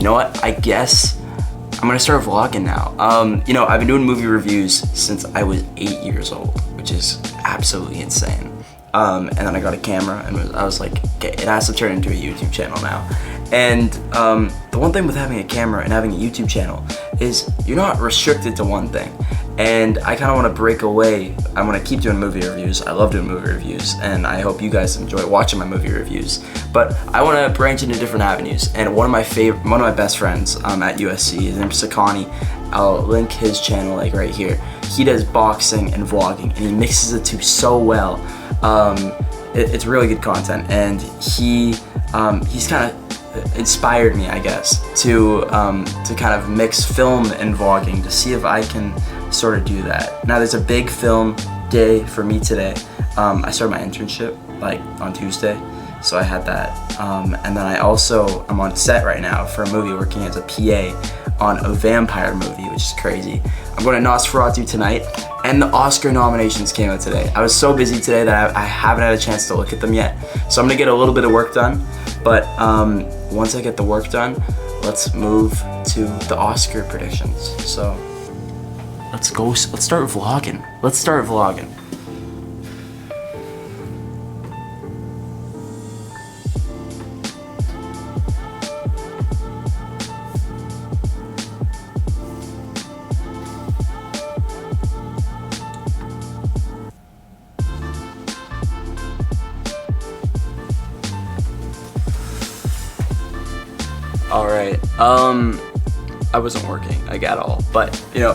you know what? I guess I'm gonna start vlogging now. I've been doing movie reviews since I was 8 years old, which is absolutely insane. And then I got a camera and I was like, okay, it has to turn into a YouTube channel now. And the one thing with having a camera and having a YouTube channel is you're not restricted to one thing. And I kind of want to break away. I want to keep doing movie reviews. I love doing movie reviews, and I hope you guys enjoy watching my movie reviews. But I want to branch into different avenues. And one of my best friends at USC, his name's Sakani. I'll link his channel like right here. He does boxing and vlogging, and he mixes the two so well. It's really good content, and he's kind of inspired me, I guess, to kind of mix film and vlogging to see if I can sort of do that. Now there's a big film day for me today. I started my internship like on Tuesday, so I had that. And then I'm on set right now for a movie working as a PA on a vampire movie, which is crazy. I'm going to Nosferatu tonight, and the Oscar nominations came out today. I was so busy today that I haven't had a chance to look at them yet. So I'm gonna get a little bit of work done, but once I get the work done, let's move to the Oscar predictions. So let's start vlogging. All right, I wasn't working like at all, but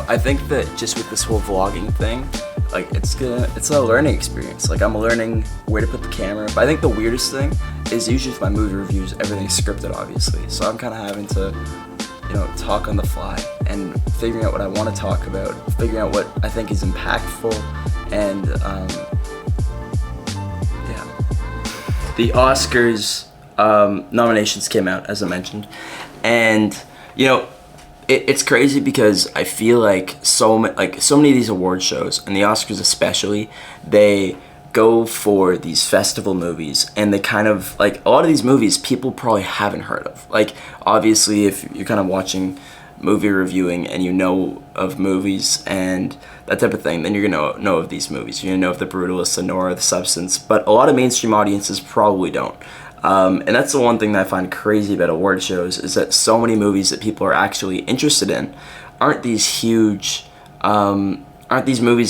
I think that just with this whole vlogging thing, like it's a learning experience. Like I'm learning where to put the camera, but I think the weirdest thing is usually with my movie reviews, everything's scripted obviously, so I'm kind of having to talk on the fly and figuring out what I want to talk about, figuring out what I think is impactful, and the Oscars nominations came out, as I mentioned, and it's crazy because I feel like so many of these award shows, and the Oscars especially, they go for these festival movies, and they kind of like a lot of these movies people probably haven't heard of. Like obviously, if you're kind of watching movie reviewing and you know of movies and that type of thing, then you're gonna know of these movies. You're gonna know of The Brutalist, The Nora, The Substance, but a lot of mainstream audiences probably don't. And that's the one thing that I find crazy about award shows, is that so many movies that people are actually interested in aren't these movies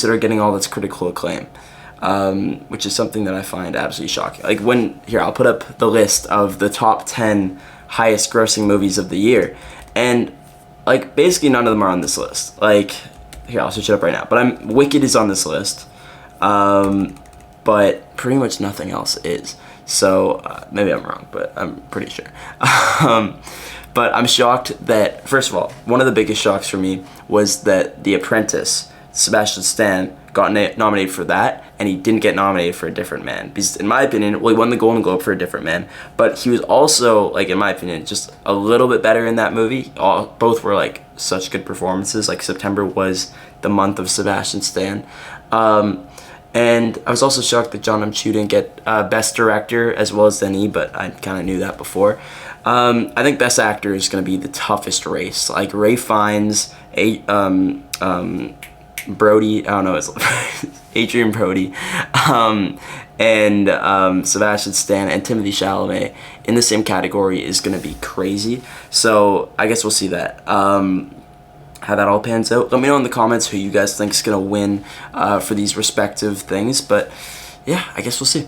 that are getting all this critical acclaim, which is something that I find absolutely shocking. Like I'll put up the list of the top 10 highest grossing movies of the year, and like basically none of them are on this list. Like here, I'll switch it up right now, but Wicked is on this list, but pretty much nothing else is. So maybe I'm wrong, but I'm pretty sure. But I'm shocked that, first of all, one of the biggest shocks for me was that The Apprentice, Sebastian Stan, got nominated for that, and he didn't get nominated for A Different Man. Because in my opinion, well, he won the Golden Globe for A Different Man, but he was also, like in my opinion, just a little bit better in that movie. Both were like such good performances. Like September was the month of Sebastian Stan. And I was also shocked that John M. Chu didn't get Best Director as well as Denis, but I kind of knew that before. I think Best Actor is going to be the toughest race. Like Ray Fiennes, Brody, I don't know his Adrian Brody, and Sebastian Stan and Timothée Chalamet in the same category is going to be crazy. So I guess we'll see that. How that all pans out. Let me know in the comments who you guys think is going to win for these respective things. But yeah, I guess we'll see.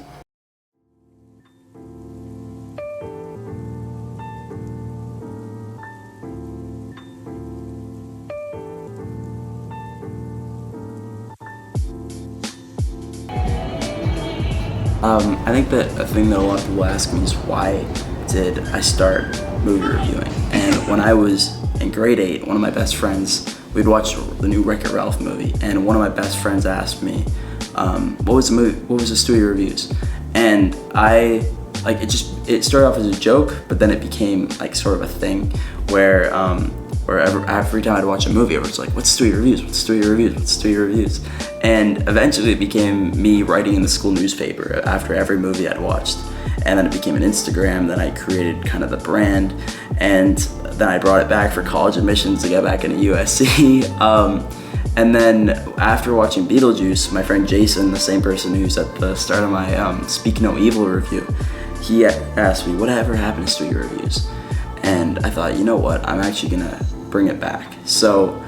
I think that a thing that a lot of people ask me is why did I start movie reviewing? And when I was in grade 8, one of my best friends, we'd watched the new Wreck-It Ralph movie, and one of my best friends asked me, what was the movie, what was the studio reviews? And it started off as a joke, but then it became like sort of a thing where every time I'd watch a movie, I was like, what's studio reviews? What's studio reviews? What's studio reviews? And eventually it became me writing in the school newspaper after every movie I'd watched. And then it became an Instagram, then I created kind of the brand, and then I brought it back for college admissions to get back into USC. And then after watching Beetlejuice, my friend Jason, the same person who's at the start of my Speak No Evil review, he asked me, whatever happened to Studio Reviews? And I thought, you know what, I'm actually gonna bring it back. So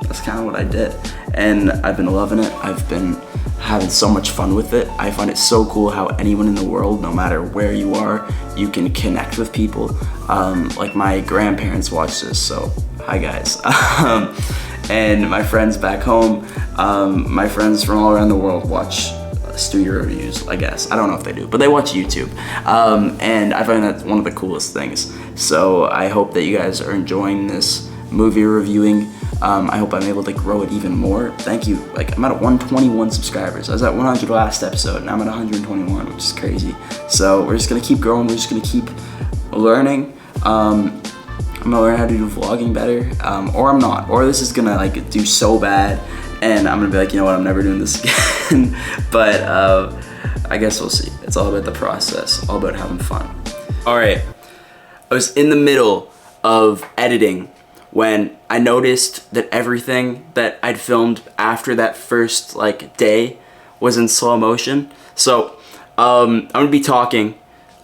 that's kind of what I did. And I've been loving it. I've been having so much fun with it. I find it so cool how anyone in the world, no matter where you are, you can connect with people. Like my grandparents watch this, so hi guys. And my friends back home, my friends from all around the world watch Studio Reviews, I guess. I don't know if they do, but they watch YouTube. And I find that one of the coolest things. So I hope that you guys are enjoying this movie reviewing. I hope I'm able to grow it even more. Thank you. Like, I'm at 121 subscribers. I was at 100 last episode, and I'm at 121, which is crazy. So we're just gonna keep growing. We're just gonna keep learning. I'm gonna learn how to do vlogging better, or I'm not. Or this is gonna like do so bad, and I'm gonna be like, you know what, I'm never doing this again. But I guess we'll see. It's all about the process, all about having fun. All right, I was in the middle of editing when I noticed that everything that I'd filmed after that first like day was in slow motion. So I'm gonna be talking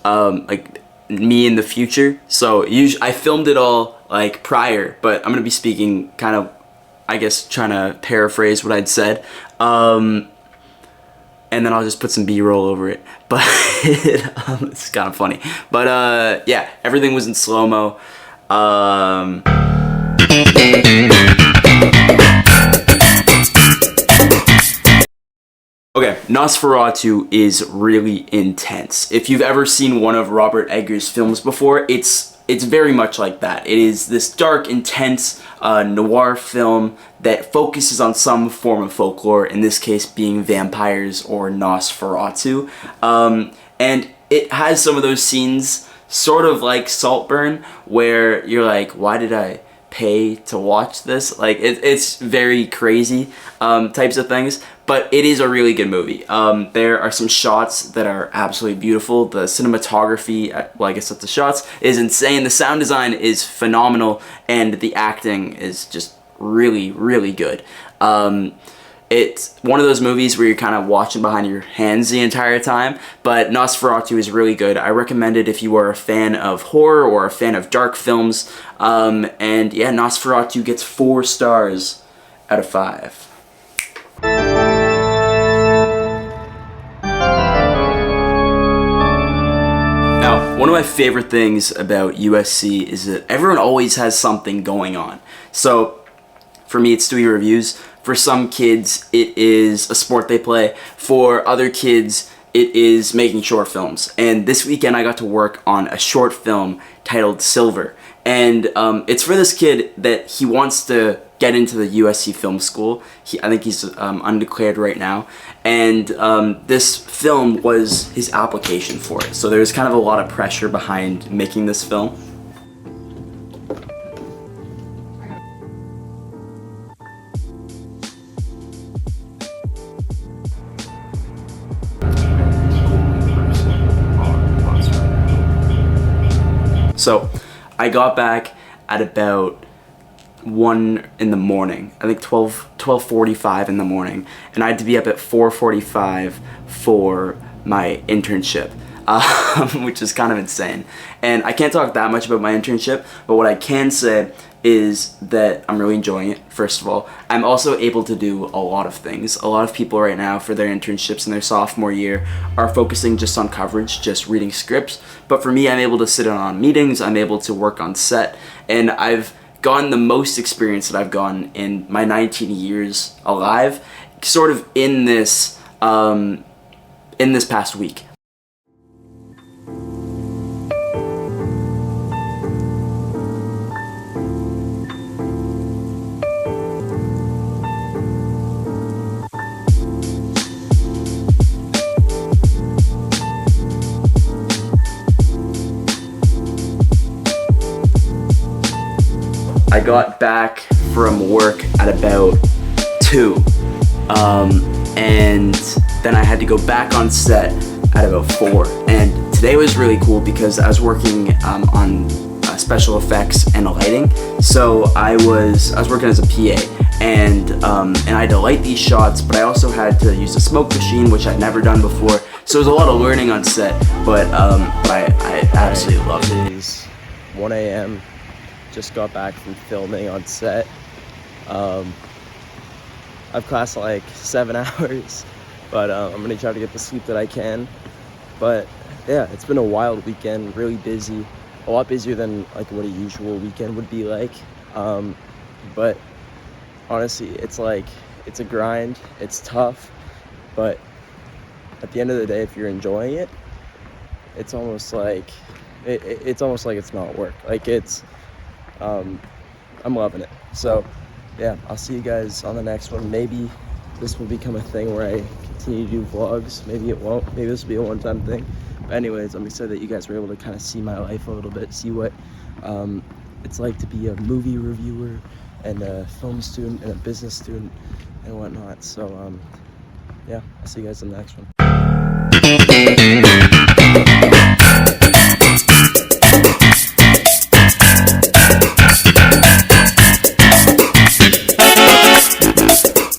like me in the future. So I filmed it all like prior, but I'm gonna be speaking kind of, I guess, trying to paraphrase what I'd said. And then I'll just put some B-roll over it. But it's kind of funny. But yeah, everything was in slow-mo. Okay, Nosferatu is really intense. If you've ever seen one of Robert Eggers' films before, it's very much like that. It is this dark, intense noir film that focuses on some form of folklore, in this case being vampires or Nosferatu. And it has some of those scenes, sort of like Saltburn, where you're like, why did I pay to watch this? Like, it's very crazy types of things, but it is a really good movie. There are some shots that are absolutely beautiful. The cinematography, well, I guess that's the shots, is insane. The sound design is phenomenal, and the acting is just really, really good. It's one of those movies where you're kind of watching behind your hands the entire time, but Nosferatu is really good. I recommend it if you are a fan of horror or a fan of dark films. And yeah, Nosferatu gets 4 stars out of 5. Now, one of my favorite things about USC is that everyone always has something going on. So, for me, it's Studio Reviews. For some kids, it is a sport they play. For other kids, it is making short films. And this weekend, I got to work on a short film titled Silver. And it's for this kid that he wants to get into the USC Film School. I think he's undeclared right now. And this film was his application for it. So there's kind of a lot of pressure behind making this film. So I got back at about 1 in the morning, I think 12:45 in the morning, and I had to be up at 4:45 for my internship, which is kind of insane. And I can't talk that much about my internship, but what I can say is that I'm really enjoying it, first of all. I'm also able to do a lot of things. A lot of people right now for their internships in their sophomore year are focusing just on coverage, just reading scripts. But for me, I'm able to sit in on meetings, I'm able to work on set, and I've gotten the most experience that I've gotten in my 19 years alive, sort of in this past week. I got back from work at about 2, and then I had to go back on set at about 4. And today was really cool because I was working on special effects and lighting. So I was working as a PA, and I had to light these shots, but I also had to use a smoke machine, which I'd never done before. So it was a lot of learning on set, but I absolutely loved it. It is 1 a.m. Just got back from filming on set. I've class like 7 hours, but I'm gonna try to get the sleep that I can. But yeah, it's been a wild weekend, really busy, a lot busier than like what a usual weekend would be like. But honestly, it's a grind, it's tough, but at the end of the day, if you're enjoying it, it's almost like it's not work. Like I'm loving it. So yeah, I'll see you guys on the next one. Maybe this will become a thing where I continue to do vlogs. Maybe it won't. Maybe this will be a one-time thing. But anyways, I'm excited that you guys were able to kind of see my life a little bit, see what it's like to be a movie reviewer and a film student and a business student and whatnot. So yeah, I'll see you guys in the next one.